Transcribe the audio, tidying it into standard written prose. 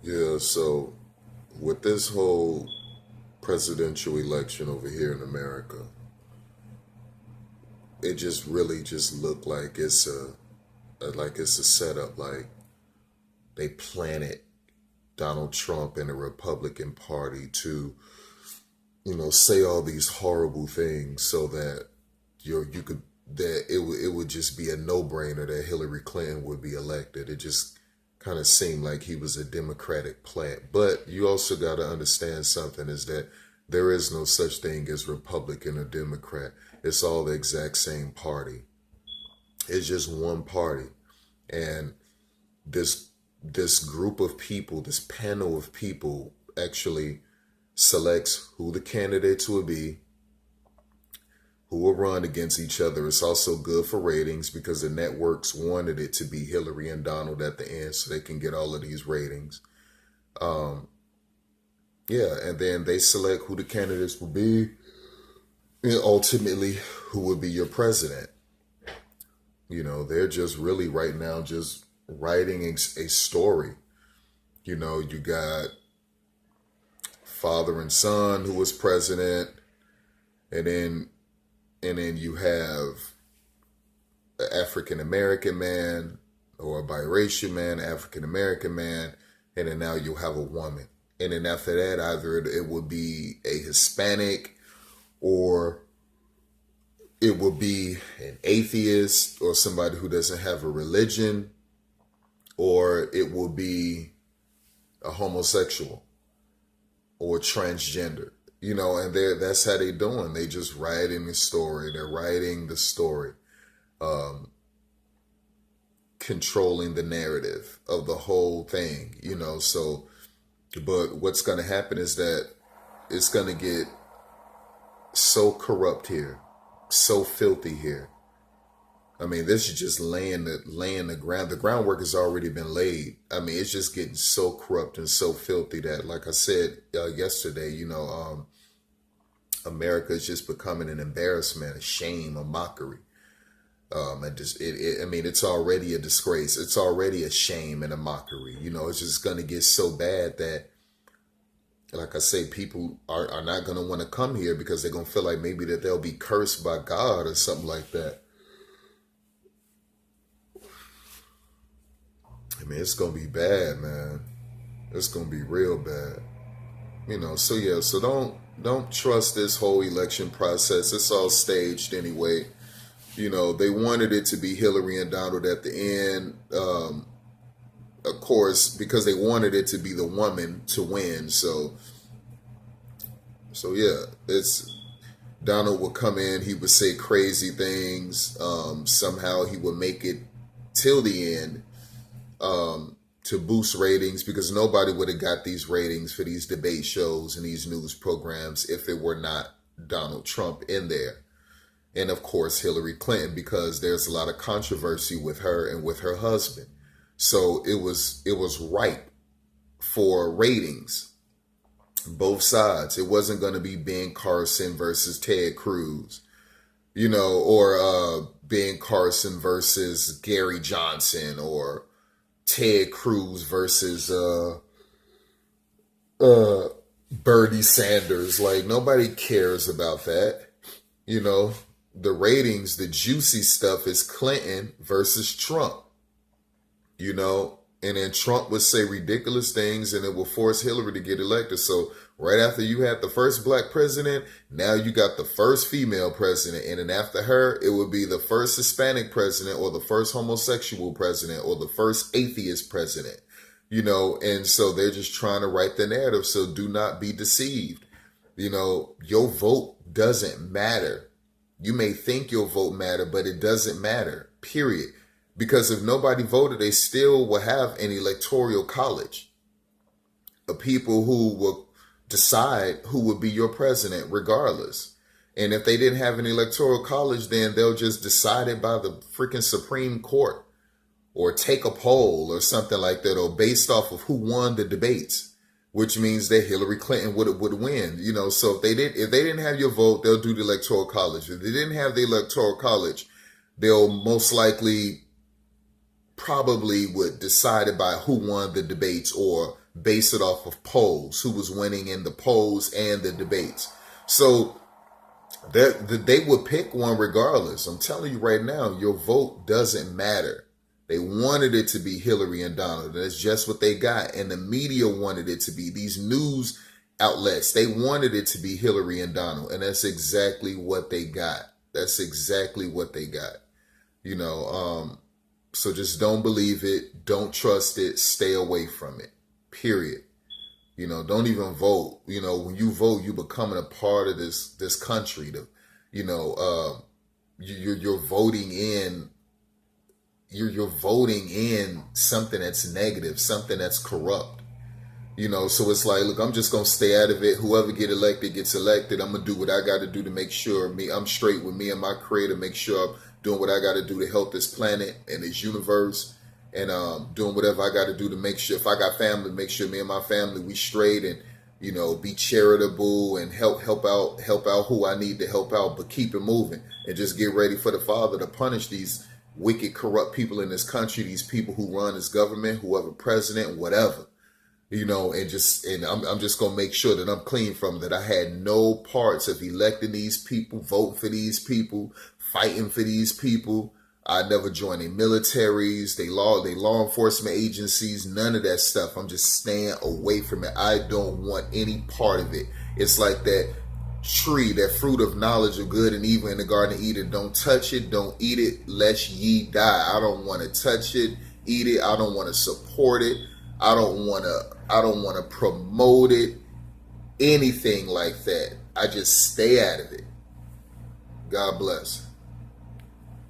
Yeah, so with this whole presidential election over here in America, it just really just looked like it's a setup. Like they planted Donald Trump and the Republican Party to, say all these horrible things so that you could that it would just be a no brainer that Hillary Clinton would be elected. It just kind of seemed like he was a Democratic plant. But you also got to understand something is that there is no such thing as Republican or Democrat. It's all the exact same party. It's just one party. And this this group of people, this panel of people actually selects who the candidates will be, who will run against each other. It's also good for ratings because the networks wanted it to be Hillary and Donald at the end so they can get all of these ratings. Um, yeah, and then they select who the candidates will be and ultimately who will be your president. They're just really right now just writing a story. You got father and son who was president, and then you have an African American man or a biracial man, African American man, and then now you'll have a woman. And then after that, either it would be a Hispanic or it would be an atheist or somebody who doesn't have a religion, or it will be a homosexual or transgender. And that's how they doing. They just writing the story. They're writing the story. Um, Controlling the narrative of the whole thing. So, but what's going to happen is that it's going to get so corrupt here, so filthy here. I mean, this is just laying the ground. The groundwork has already been laid. I mean, it's just getting so corrupt and so filthy that, like I said yesterday, America is just becoming an embarrassment, a shame, a mockery. And just I mean, it's already a disgrace. It's already a shame and a mockery. It's just going to get so bad that, like I say, people are not going to want to come here because they're going to feel like maybe that they'll be cursed by God or something like that. I mean, it's going to be bad, man. It's going to be real bad. So yeah, so don't trust this whole election process. It's all staged anyway. They wanted it to be Hillary and Donald at the end, of course, because they wanted it to be the woman to win. So yeah, it's Donald would come in. He would say crazy things. Somehow he would make it till the end to boost ratings because nobody would have got these ratings for these debate shows and these news programs if it were not Donald Trump in there. And of course, Hillary Clinton, because there's a lot of controversy with her and with her husband. So it was ripe for ratings, both sides. It wasn't going to be Ben Carson versus Ted Cruz, or Ben Carson versus Gary Johnson, or Ted Cruz versus Bernie Sanders. Like, nobody cares about that. The ratings, the juicy stuff is Clinton versus Trump. And then Trump would say ridiculous things and it will force Hillary to get elected. So right after you had the first black president, now you got the first female president. And then after her, it would be the first Hispanic president or the first homosexual president or the first atheist president. And so they're just trying to write the narrative. So do not be deceived. Your vote doesn't matter. You may think your vote matter, but it doesn't matter, period. Because if nobody voted, they still will have an electoral college of people who will decide who would be your president regardless. And if they didn't have an electoral college, then they'll just decide it by the freaking Supreme Court or take a poll or something like that, or based off of who won the debates, which means that Hillary Clinton would win. So if they didn't have your vote, they'll do the electoral college. If they didn't have the electoral college, they'll most likely probably would decide it by who won the debates or base it off of polls, who was winning in the polls and the debates. So that they would pick one regardless. I'm telling you right now, your vote doesn't matter. They wanted it to be Hillary and Donald. That's just what they got. And the media wanted it to be. These news outlets, they wanted it to be Hillary and Donald. And that's exactly what they got. That's exactly what they got. You know, so just don't believe it. Don't trust it. Stay away from it. Period. You know, don't even vote. You know, when you vote, you becoming a part of this country. You're voting in. You're voting in something that's negative, something that's corrupt. You know, so it's like, look, I'm just gonna stay out of it. Whoever get elected gets elected. I'm gonna do what I got to do to make sure I'm straight with me and my Creator. Make sure I'm doing what I got to do to help this planet and this universe, and doing whatever I got to do to make sure, if I got family, make sure me and my family we straight, and you know, be charitable and help out who I need to help out, but keep it moving and just get ready for the Father to punish these wicked, corrupt people in this country, these people who run this government, whoever president, whatever. You know, and I'm just gonna make sure that I'm clean from that. I had no parts of electing these people, voting for these people, fighting for these people. I never joined any militaries, they law enforcement agencies, none of that stuff. I'm just staying away from it. I don't want any part of it. It's like that tree, that fruit of knowledge of good and evil in the Garden of Eden. Don't touch it, don't eat it, lest ye die. I don't want to touch it, eat it. I don't want to support it. I don't want to promote it, anything like that. I just stay out of it. God bless.